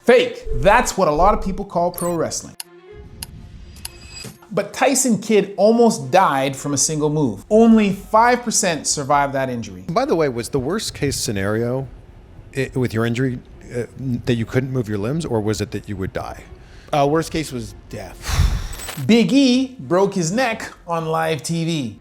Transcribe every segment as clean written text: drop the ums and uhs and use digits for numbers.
Fake. That's what a lot of people call pro wrestling. But Tyson Kidd almost died from a single move. Only 5% survived that injury. By the way, was the worst case scenario with your injury that you couldn't move your limbs, or was it that you would die? Worst case was death. Big E broke his neck on live TV.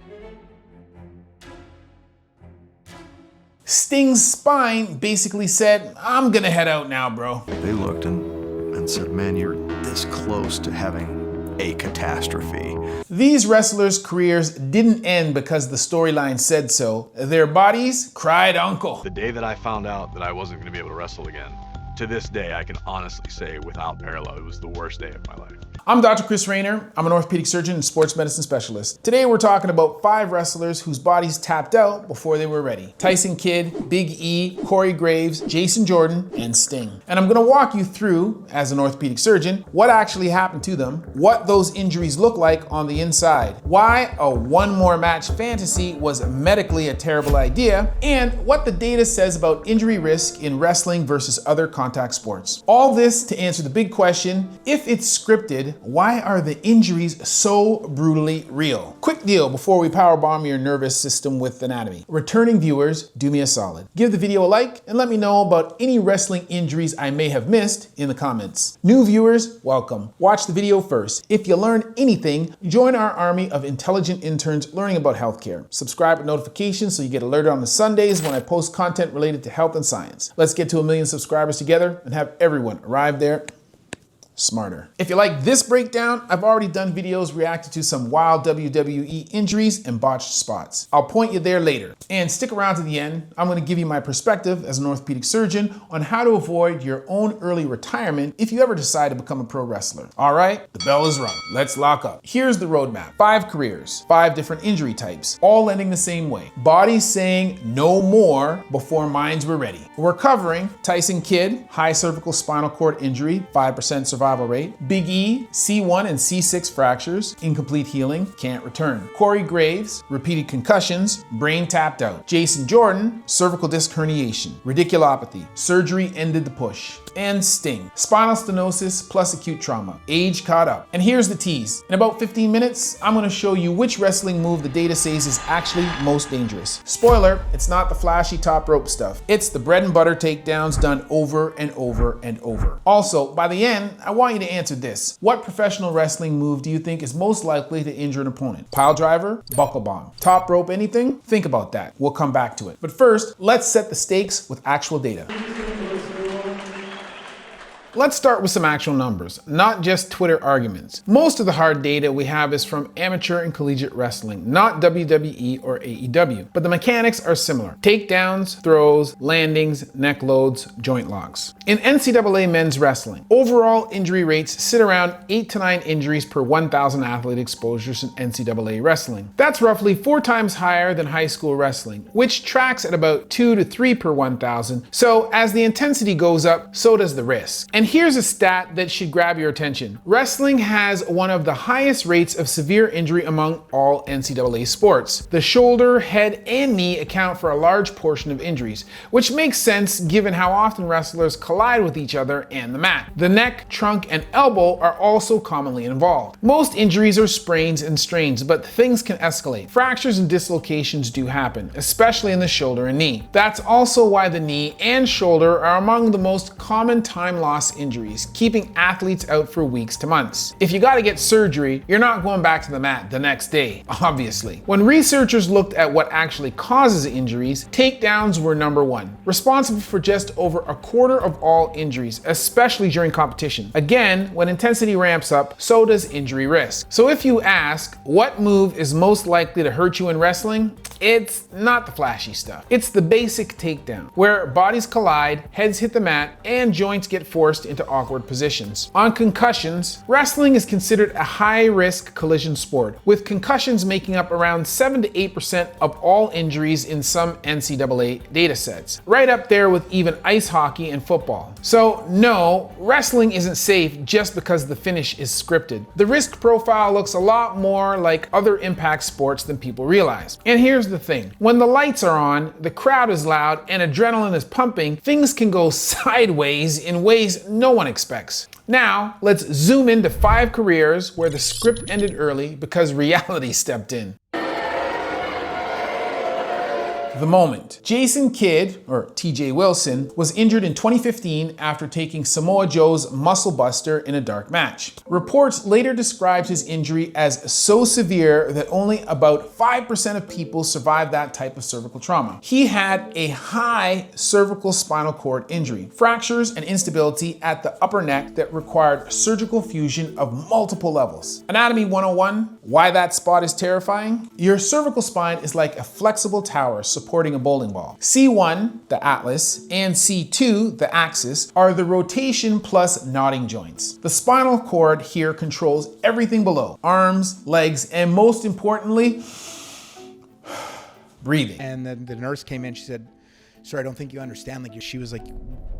Sting's spine basically said, I'm gonna head out now, bro. They looked and said, man, you're this close to having a catastrophe. These wrestlers' careers didn't end because the storyline said so. Their bodies cried uncle. The day that I found out that I wasn't gonna be able to wrestle again, to this day, I can honestly say without parallel, it was the worst day of my life. I'm Dr. Chris Raynor. I'm an orthopedic surgeon and sports medicine specialist. Today we're talking about 5 wrestlers whose bodies tapped out before they were ready. Tyson Kidd, Big E, Corey Graves, Jason Jordan, and Sting. And I'm gonna walk you through, as an orthopedic surgeon, what actually happened to them, what those injuries look like on the inside, why a one more match fantasy was medically a terrible idea, and what the data says about injury risk in wrestling versus other contact sports. All this to answer the big question, if it's scripted, why are the injuries so brutally real? Quick deal before we powerbomb your nervous system with anatomy. Returning viewers, do me a solid. Give the video a like and let me know about any wrestling injuries I may have missed in the comments. New viewers, welcome. Watch the video first. If you learn anything, join our army of intelligent interns learning about healthcare. Subscribe with notifications so you get alerted on the Sundays when I post content related to health and science. Let's get to 1 million subscribers together and have everyone arrive there smarter. If you like this breakdown, I've already done videos reacting to some wild WWE injuries and botched spots. I'll point you there later. And stick around to the end. I'm gonna give you my perspective as an orthopedic surgeon on how to avoid your own early retirement if you ever decide to become a pro wrestler. All right, the bell is rung. Let's lock up. Here's the roadmap. 5 careers, 5 different injury types, all ending the same way. Bodies saying no more before minds were ready. We're covering Tyson Kidd, high cervical spinal cord injury, 5% survival rate. Big E, C1 and C6 fractures, incomplete healing, can't return. Corey Graves, repeated concussions, brain tapped out. Jason Jordan, cervical disc herniation, radiculopathy, surgery ended the push. And Sting, spinal stenosis plus acute trauma, age caught up. And here's the tease. In about 15 minutes, I'm gonna show you which wrestling move the data says is actually most dangerous. Spoiler, it's not the flashy top rope stuff. It's the bread and butter takedowns done over and over and over. Also, by the end, I want you to answer this. What professional wrestling move do you think is most likely to injure an opponent? Pile driver, buckle bomb, top rope, anything? Think about that. We'll come back to it. But first, let's set the stakes with actual data. Let's start with some actual numbers, not just Twitter arguments. Most of the hard data we have is from amateur and collegiate wrestling, not WWE or AEW, but the mechanics are similar. Takedowns, throws, landings, neck loads, joint locks. In NCAA men's wrestling, overall injury rates sit around 8 to 9 injuries per 1,000 athlete exposures in NCAA wrestling. That's roughly 4 times higher than high school wrestling, which tracks at about 2 to 3 per 1,000. So as the intensity goes up, so does the risk. And here's a stat that should grab your attention. Wrestling has one of the highest rates of severe injury among all NCAA sports. The shoulder, head, and knee account for a large portion of injuries, which makes sense given how often wrestlers collide with each other and the mat. The neck, trunk, and elbow are also commonly involved. Most injuries are sprains and strains, but things can escalate. Fractures and dislocations do happen, especially in the shoulder and knee. That's also why the knee and shoulder are among the most common time loss injuries, keeping athletes out for weeks to months. If you gotta get surgery, you're not going back to the mat the next day, obviously. When researchers looked at what actually causes injuries, takedowns were number 1, responsible for just over a quarter of all injuries, especially during competition. Again, when intensity ramps up, so does injury risk. So if you ask, what move is most likely to hurt you in wrestling? It's not the flashy stuff. It's the basic takedown, where bodies collide, heads hit the mat, and joints get forced into awkward positions. On concussions, wrestling is considered a high-risk collision sport, with concussions making up around 7 to 8% of all injuries in some NCAA datasets, right up there with even ice hockey and football. So no, wrestling isn't safe just because the finish is scripted. The risk profile looks a lot more like other impact sports than people realize. And here's here's the thing. When the lights are on, the crowd is loud, and adrenaline is pumping, things can go sideways in ways no one expects. Now, let's zoom into 5 careers where the script ended early because reality stepped in. The moment. Jason Kidd, or TJ Wilson, was injured in 2015 after taking Samoa Joe's muscle buster in a dark match. Reports later described his injury as so severe that only about 5% of people survive that type of cervical trauma. He had a high cervical spinal cord injury, fractures and instability at the upper neck that required surgical fusion of multiple levels. Anatomy 101, why that spot is terrifying? Your cervical spine is like a flexible tower supporting a bowling ball. C1, the atlas, and C2, the axis, are the rotation plus knotting joints. The spinal cord here controls everything below: arms, legs, and most importantly, breathing. And then the nurse came in, she said, "Sir, I don't think you understand." She was like,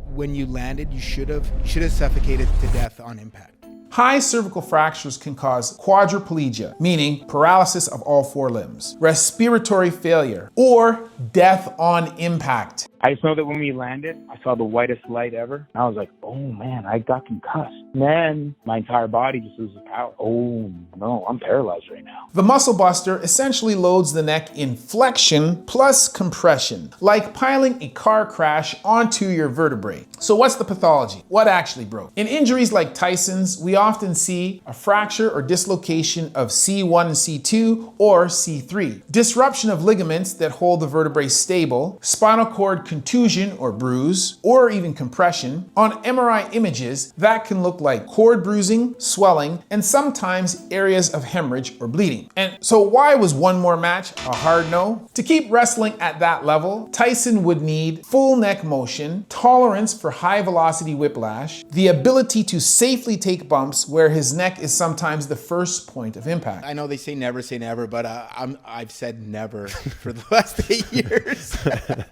when you landed, you should have suffocated to death on impact. High cervical fractures can cause quadriplegia, meaning paralysis of all 4 limbs, respiratory failure, or death on impact. I just know that when we landed, I saw the whitest light ever. And I was like, oh man, I got concussed. And then my entire body just loses power. Oh no, I'm paralyzed right now. The muscle buster essentially loads the neck in flexion plus compression, like piling a car crash onto your vertebrae. So what's the pathology? What actually broke? In injuries like Tyson's, we often see a fracture or dislocation of C1 and C2 or C3, disruption of ligaments that hold the vertebrae stable, spinal cord contusion or bruise, or even compression. On MRI images, that can look like cord bruising, swelling, and sometimes areas of hemorrhage or bleeding. And so why was one more match a hard no? To keep wrestling at that level, Tyson would need full neck motion, tolerance for high velocity whiplash, the ability to safely take bumps where his neck is sometimes the first point of impact. I know they say never, but I've said never for the last 8 years.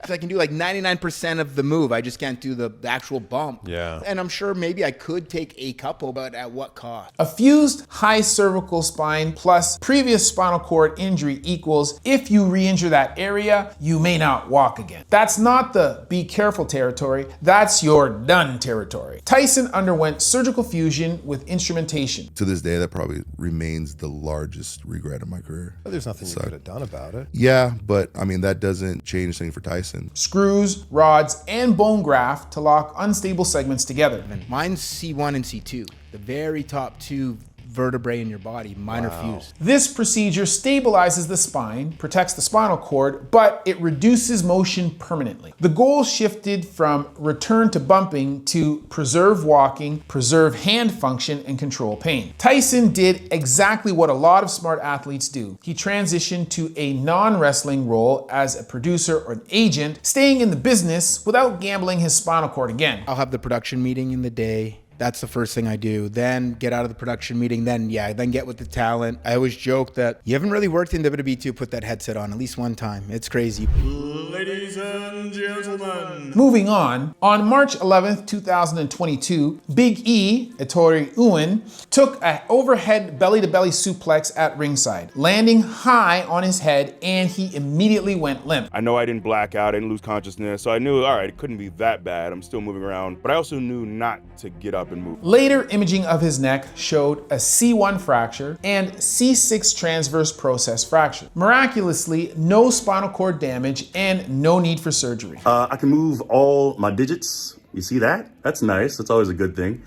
I can do like 99% of the move. I just can't do the actual bump. Yeah. And I'm sure maybe I could take a couple, but at what cost? A fused high cervical spine plus previous spinal cord injury equals if you re-injure that area, you may not walk again. That's not the be careful territory, that's your done territory. Tyson underwent surgical fusion with instrumentation. To this day, that probably remains the largest regret of my career. But there's nothing you could have done about it. Yeah, but I mean, that doesn't change things for Tyson. Screws, rods, and bone graft to lock unstable segments together. Mine's C1 and C2, the very top 2 vertebrae in your body. Mine are fused. This procedure stabilizes the spine, protects the spinal cord, but it reduces motion permanently. The goal shifted from return to bumping to preserve walking, preserve hand function, and control pain. Tyson did exactly what a lot of smart athletes do. He transitioned to a non-wrestling role as a producer or an agent, staying in the business without gambling his spinal cord again. I'll have the production meeting in the day. That's the first thing I do. Then get out of the production meeting. Then get with the talent. I always joke that you haven't really worked in WWE to put that headset on at least one time. It's crazy. Ladies and gentlemen. Moving on March 11th, 2022, Big E, Ettore Uwen, took an overhead belly-to-belly suplex at ringside, landing high on his head, and he immediately went limp. I know I didn't black out, I didn't lose consciousness, so I knew, all right, it couldn't be that bad. I'm still moving around, but I also knew not to get up and move. Later imaging of his neck showed a C1 fracture and C6 transverse process fracture. Miraculously, no spinal cord damage and no need for surgery. I can move all my digits. You see that? That's nice. That's always a good thing.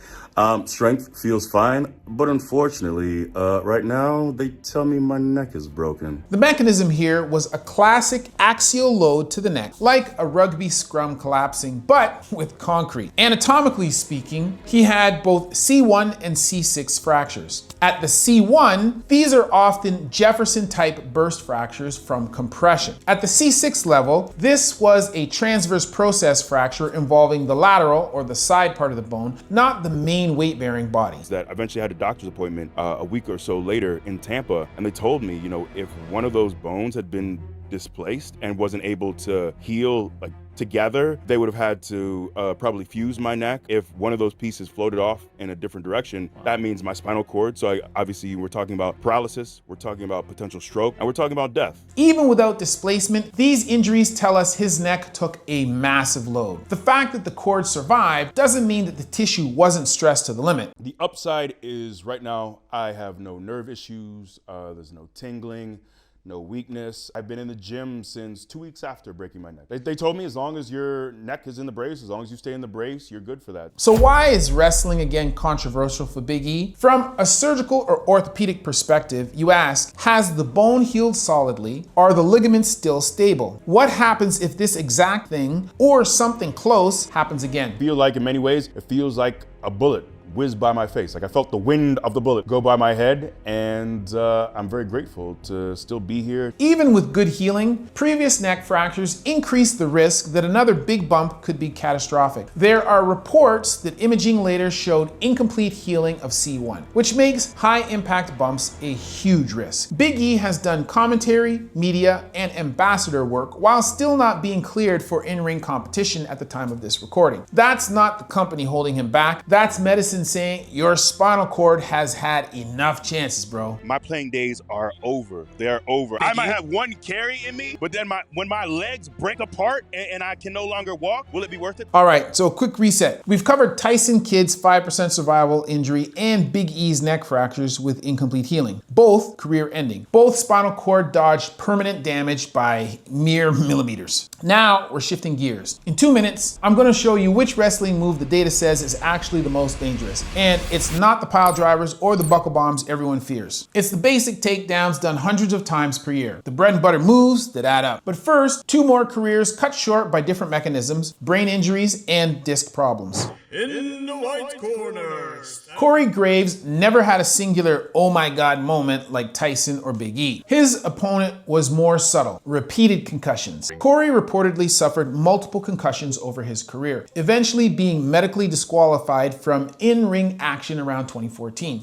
Strength feels fine, but unfortunately, right now, they tell me my neck is broken. The mechanism here was a classic axial load to the neck, like a rugby scrum collapsing, but with concrete. Anatomically speaking, he had both C1 and C6 fractures. At the C1, these are often Jefferson-type burst fractures from compression. At the C6 level, this was a transverse process fracture involving the lateral or the side part of the bone, not the main weight-bearing body. That I eventually had a doctor's appointment a week or so later in Tampa, and they told me, if one of those bones had been displaced and wasn't able to heal like together, they would have had to probably fuse my neck. If one of those pieces floated off in a different direction, that means my spinal cord. So obviously we're talking about paralysis, we're talking about potential stroke, and we're talking about death. Even without displacement, these injuries tell us his neck took a massive load. The fact that the cord survived doesn't mean that the tissue wasn't stressed to the limit. The upside is right now I have no nerve issues, there's no tingling, no weakness. I've been in the gym since 2 weeks after breaking my neck. They told me as long as your neck is in the brace, as long as you stay in the brace, you're good for that. So why is wrestling again controversial for Big E? From a surgical or orthopedic perspective, you ask, has the bone healed solidly? Are the ligaments still stable? What happens if this exact thing or something close happens again? I feel like in many ways, it feels like a bullet whizzed by my face. Like I felt the wind of the bullet go by my head, and I'm very grateful to still be here. Even with good healing, previous neck fractures increase the risk that another big bump could be catastrophic. There are reports that imaging later showed incomplete healing of C1, which makes high impact bumps a huge risk. Big E has done commentary, media, and ambassador work while still not being cleared for in-ring competition at the time of this recording. That's not the company holding him back. That's medicine saying your spinal cord has had enough chances, bro. My playing days are over. They are over. I might have one carry in me, but then when my legs break apart and I can no longer walk, will it be worth it? All right, so a quick reset. We've covered Tyson Kidd's 5% survival injury and Big E's neck fractures with incomplete healing, both career ending. Both spinal cord dodged permanent damage by mere millimeters. Now we're shifting gears. In 2 minutes, I'm gonna show you which wrestling move the data says is actually the most dangerous. And it's not the pile drivers or the buckle bombs everyone fears. It's the basic takedowns done hundreds of times per year. The bread and butter moves that add up. But first, 2 more careers cut short by different mechanisms, brain injuries, and disc problems. In the white corner, Corey Graves never had a singular oh my god moment like Tyson or Big E. His opponent was more subtle, repeated concussions. Corey reportedly suffered multiple concussions over his career, eventually being medically disqualified from in-ring action around 2014.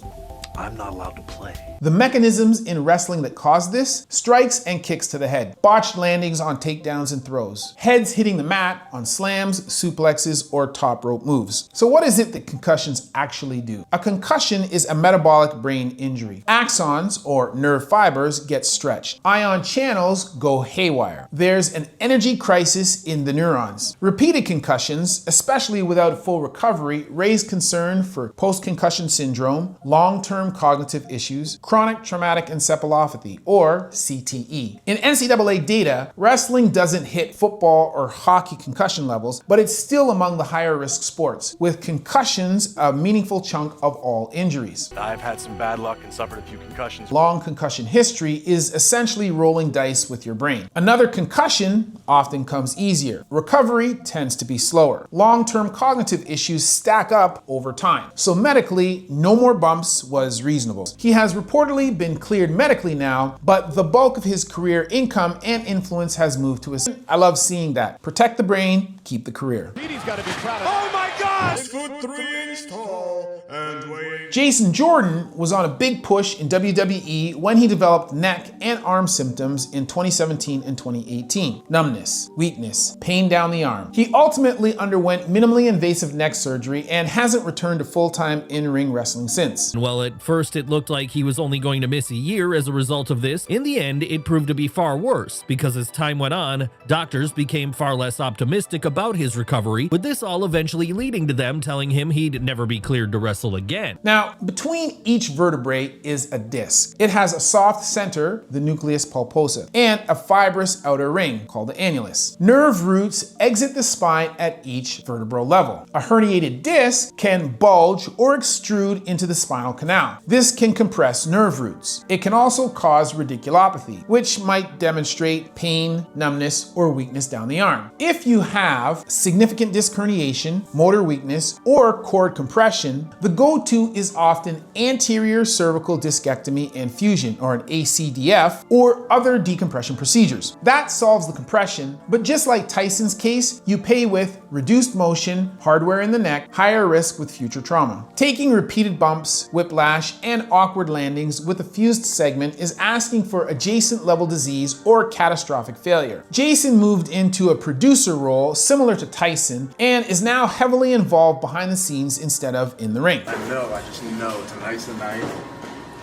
I'm not allowed to play. The mechanisms in wrestling that cause this: strikes and kicks to the head, botched landings on takedowns and throws, heads hitting the mat on slams, suplexes, or top rope moves. So what is it that concussions actually do? A concussion is a metabolic brain injury. Axons, or nerve fibers, get stretched. Ion channels go haywire. There's an energy crisis in the neurons. Repeated concussions, especially without full recovery, raise concern for post-concussion syndrome, long-term cognitive issues, chronic traumatic encephalopathy, or CTE. In NCAA data, wrestling doesn't hit football or hockey concussion levels, but it's still among the higher risk sports, with concussions a meaningful chunk of all injuries. I've had some bad luck and suffered a few concussions. Long concussion history is essentially rolling dice with your brain. Another concussion often comes easier. Recovery tends to be slower. Long-term cognitive issues stack up over time. So medically, no more bumps was reasonable. He has reportedly been cleared medically now, but the bulk of his career income and influence has moved to his. I love seeing that. Protect the brain, keep the career. He's got to be proud of. Oh my gosh! 6'3" tall and weighing. Jason Jordan was on a big push in WWE when he developed neck and arm symptoms in 2017 and 2018. Numbness, weakness, pain down the arm. He ultimately underwent minimally invasive neck surgery and hasn't returned to full-time in-ring wrestling since. Well, at first it looked like he was only going to miss a year as a result of this. In the end, it proved to be far worse, because as time went on, doctors became far less optimistic about his recovery, with this all eventually leading to them telling him he'd never be cleared to wrestle again. Now, between each vertebrae is a disc. It has a soft center, the nucleus pulposa, and a fibrous outer ring called the annulus. Nerve roots exit the spine at each vertebral level. A herniated disc can bulge or extrude into the spinal canal. This can compress nerve roots. It can also cause radiculopathy, which might demonstrate pain, numbness, or weakness down the arm. If you have significant disc herniation, motor weakness, or cord forward compression, the go-to is often anterior cervical discectomy and fusion, or an ACDF, or other decompression procedures. That solves the compression, but just like Tyson's case, you pay with reduced motion, hardware in the neck, higher risk with future trauma. Taking repeated bumps, whiplash, and awkward landings with a fused segment is asking for adjacent level disease or catastrophic failure. Jason moved into a producer role similar to Tyson and is now heavily involved behind the scenes instead of in the ring. I just know tonight's the night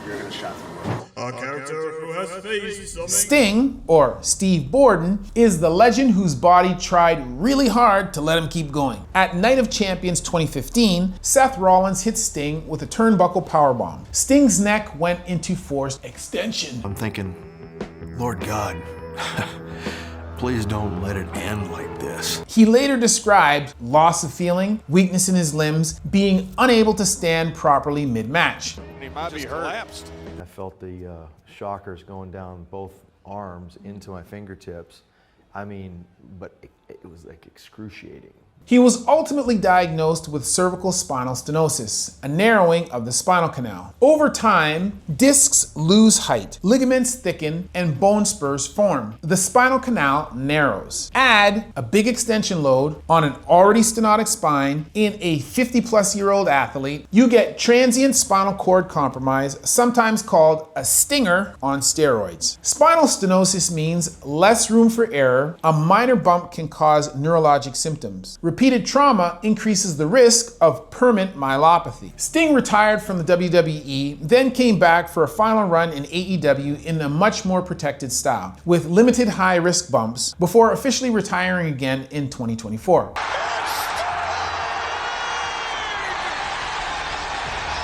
you're gonna shot the world. A character who has faced something. Sting, or Steve Borden, is the legend whose body tried really hard to let him keep going. At Night of Champions 2015, Seth Rollins hit Sting with a turnbuckle powerbomb. Sting's neck went into forced extension. I'm thinking, Lord God, please don't let it end like this. He later described loss of feeling, weakness in his limbs, being unable to stand properly mid-match. He might be collapsed. I felt the shockers going down both arms into my fingertips. I mean, but it was like excruciating. He was ultimately diagnosed with cervical spinal stenosis, a narrowing of the spinal canal. Over time, discs lose height, ligaments thicken, and bone spurs form. The spinal canal narrows. Add a big extension load on an already stenotic spine in a 50-plus-year-old athlete, you get transient spinal cord compromise, sometimes called a stinger on steroids. Spinal stenosis means less room for error. A minor bump can cause neurologic symptoms. Repeated trauma increases the risk of permanent myelopathy. Sting retired from the WWE, then came back for a final run in AEW in a much more protected style, with limited high-risk bumps, before officially retiring again in 2024.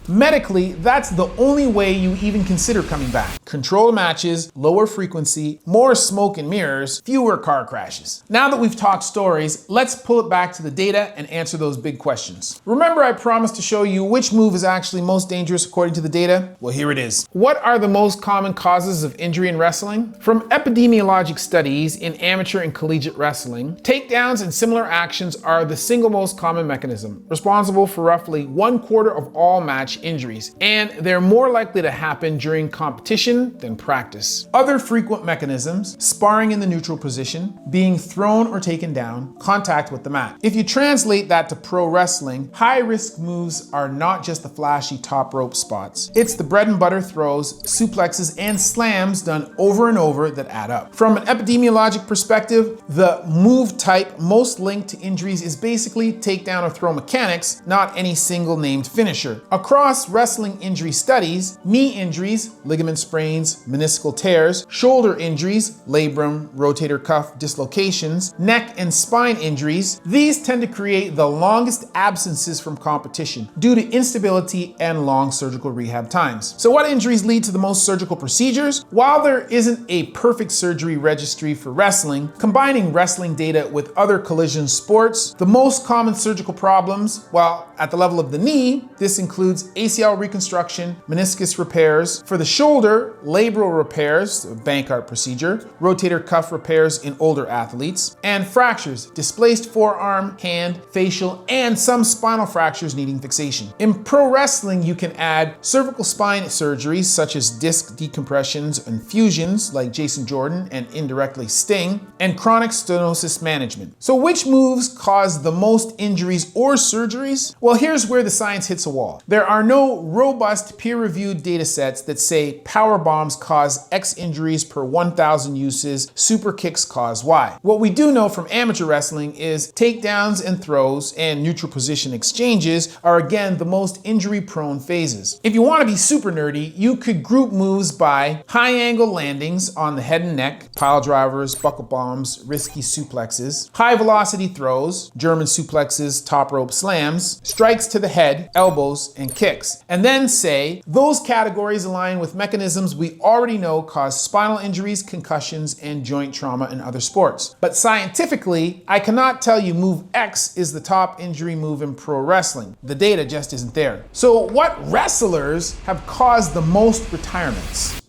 Medically, that's the only way you even consider coming back. Controlled matches, lower frequency, more smoke and mirrors, fewer car crashes. Now that we've talked stories, let's pull it back to the data and answer those big questions. Remember I promised to show you which move is actually most dangerous according to the data? Well, here it is. What are the most common causes of injury in wrestling? From epidemiologic studies in amateur and collegiate wrestling, takedowns and similar actions are the single most common mechanism, responsible for roughly 1/4 of all match injuries, and they're more likely to happen during competition than practice. Other frequent mechanisms: sparring in the neutral position, being thrown or taken down, contact with the mat. If you translate that to pro wrestling, high-risk moves are not just the flashy top rope spots. It's the bread and butter throws, suplexes, and slams done over and over that add up. From an epidemiologic perspective, the move type most linked to injuries is basically takedown or throw mechanics, not any single named finisher. Across wrestling injury studies, knee injuries, ligament sprains, meniscal tears, shoulder injuries, labrum, rotator cuff dislocations, neck and spine injuries, these tend to create the longest absences from competition due to instability and long surgical rehab times. So what injuries lead to the most surgical procedures? While there isn't a perfect surgery registry for wrestling, combining wrestling data with other collision sports, the most common surgical problems, while at the level of the knee, this includes ACL reconstruction, meniscus repairs. For the shoulder, labral repairs, a Bankart procedure, rotator cuff repairs in older athletes, and fractures, displaced forearm, hand, facial, and some spinal fractures needing fixation. In pro wrestling, you can add cervical spine surgeries such as disc decompressions and fusions like Jason Jordan and indirectly Sting, and chronic stenosis management. So which moves cause the most injuries or surgeries? Well, here's where the science hits a wall. There are no robust peer-reviewed data sets that say power bombs cause X injuries per 1,000 uses, super kicks cause Y. What we do know from amateur wrestling is takedowns and throws and neutral position exchanges are again the most injury-prone phases. If you want to be super nerdy, you could group moves by high angle landings on the head and neck, pile drivers, buckle bombs, risky suplexes, high velocity throws, German suplexes, top rope slams, strikes to the head, elbows, and kicks. And then say, those categories align with mechanisms we already know cause spinal injuries, concussions, and joint trauma in other sports. But scientifically, I cannot tell you move X is the top injury move in pro wrestling. The data just isn't there. So what wrestlers have caused the most retirements?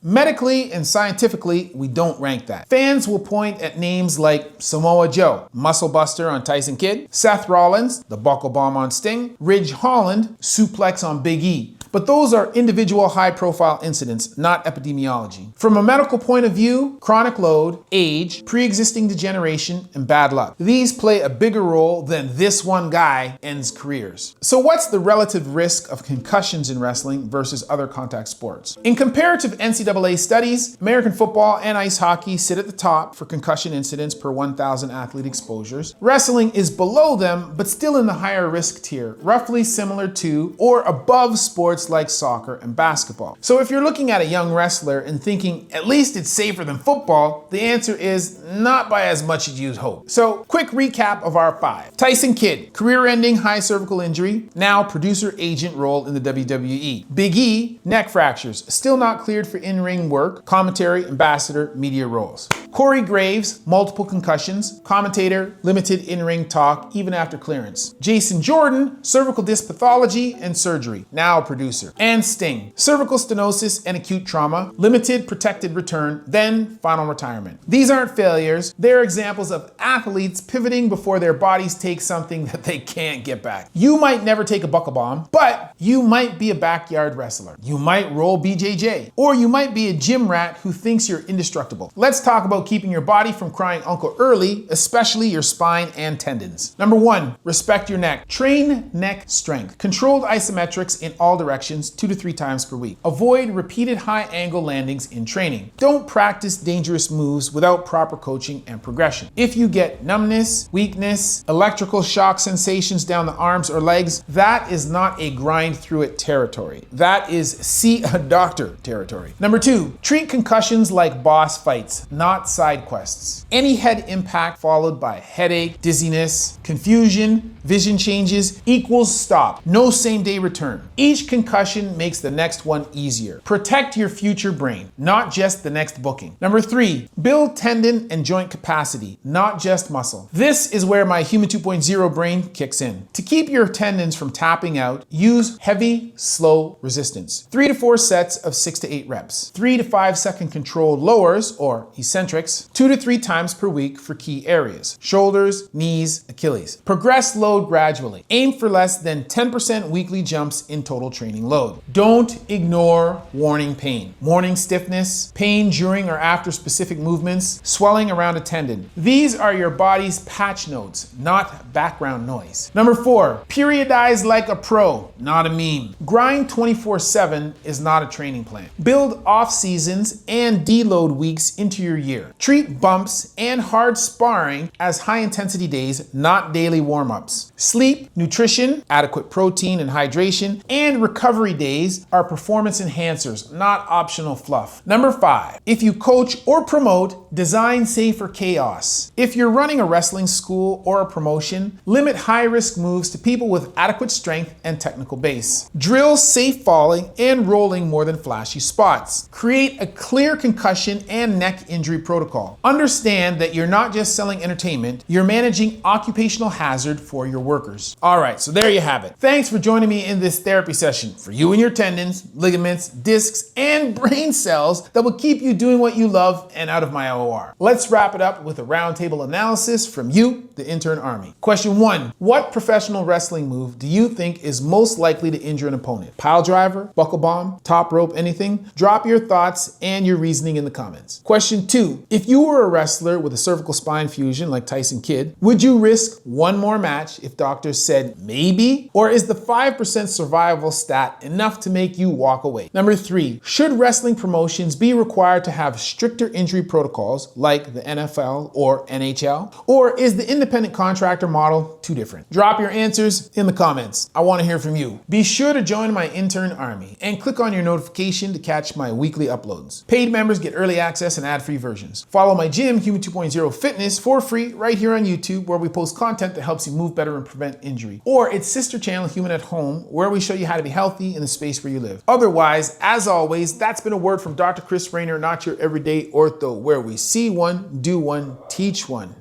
Medically and scientifically, we don't rank that. Fans will point at names like Samoa Joe, Muscle Buster on Tyson Kidd, Seth Rollins, the Buckle Bomb on Sting, Ridge Holland, Suplex on Big E. But those are individual high-profile incidents, not epidemiology. From a medical point of view, chronic load, age, pre-existing degeneration, and bad luck. These play a bigger role than this one guy ends careers. So what's the relative risk of concussions in wrestling versus other contact sports? In comparative NCAA studies, American football and ice hockey sit at the top for concussion incidents per 1,000 athlete exposures. Wrestling is below them, but still in the higher risk tier, roughly similar to or above sports like soccer and basketball. So if you're looking at a young wrestler and thinking, at least it's safer than football, the answer is not by as much as you'd hope. So quick recap of our 5. Tyson Kidd, career-ending high cervical injury, now producer-agent role in the WWE. Big E, neck fractures, still not cleared for in-ring work, commentary, ambassador, media roles. Corey Graves, multiple concussions, commentator, limited in-ring talk, even after clearance. Jason Jordan, cervical disc pathology and surgery, now producer. And Sting, cervical stenosis and acute trauma, limited protected return, then final retirement. These aren't failures, they're examples of athletes pivoting before their bodies take something that they can't get back. You might never take a buckle bomb, but you might be a backyard wrestler. You might roll BJJ, or you might be a gym rat who thinks you're indestructible. Let's talk about keeping your body from crying uncle early, especially your spine and tendons. Number 1, respect your neck. Train neck strength. Controlled isometrics in all directions 2 to 3 times per week. Avoid repeated high angle landings in training. Don't practice dangerous moves without proper coaching and progression. If you get numbness, weakness, electrical shock sensations down the arms or legs, that is not a grind through it territory. That is see a doctor territory. Number 2, treat concussions like boss fights, not side quests. Any head impact followed by headache, dizziness, confusion, vision changes equals stop. No same day return. Each concussion makes the next one easier. Protect your future brain, not just the next booking. Number 3, build tendon and joint capacity, not just muscle. This is where my Human 2.0 brain kicks in. To keep your tendons from tapping out, use heavy, slow resistance. 3 to 4 sets of 6 to 8 reps. 3 to 5 second controlled lowers, or eccentrics, 2 to 3 times per week for key areas: shoulders, knees, Achilles. Progress load gradually. Aim for less than 10% weekly jumps in total training load. Don't ignore warning pain. Morning stiffness, pain during or after specific movements, swelling around a tendon. These are your body's patch notes, not background noise. Number 4, periodize like a pro, not a meme. Grind 24/7 is not a training plan. Build off seasons and deload weeks into your year. Treat bumps and hard sparring as high intensity days, not daily warm-ups. Sleep, nutrition, adequate protein and hydration, and recovery days are performance enhancers, not optional fluff. Number 5, if you coach or promote, design safer chaos. If you're running a wrestling school or a promotion, limit high-risk moves to people with adequate strength and technical base. Drill safe falling and rolling more than flashy spots. Create a clear concussion and neck injury protocol. Understand that you're not just selling entertainment, you're managing occupational hazard for your workers. All right, so there you have it. Thanks for joining me in this therapy session for you and your tendons, ligaments, discs, and brain cells that will keep you doing what you love and out of my OR. Let's wrap it up with a roundtable analysis from you, the intern army. Question 1, what professional wrestling move do you think is most likely to injure an opponent? Pile driver, buckle bomb, top rope, anything? Drop your thoughts and your reasoning in the comments. Question 2, if you were a wrestler with a cervical spine fusion like Tyson Kidd, would you risk one more match if doctors said maybe? Or is the 5% survival stat enough to make you walk away? Number 3, should wrestling promotions be required to have stricter injury protocols like the NFL or NHL? Or is the independent contractor model too different? Drop your answers in the comments. I want to hear from you. Be sure to join my intern army and click on your notification to catch my weekly uploads. Paid members get early access and ad-free versions. Follow my gym, Human 2.0 Fitness, for free right here on YouTube, where we post content that helps you move better and prevent injury. Or its sister channel, Human at Home, where we show you how to be healthy in the space where you live. Otherwise, as always, that's been a word from Dr. Chris Raynor, not your everyday ortho, where we see one, do one, teach one.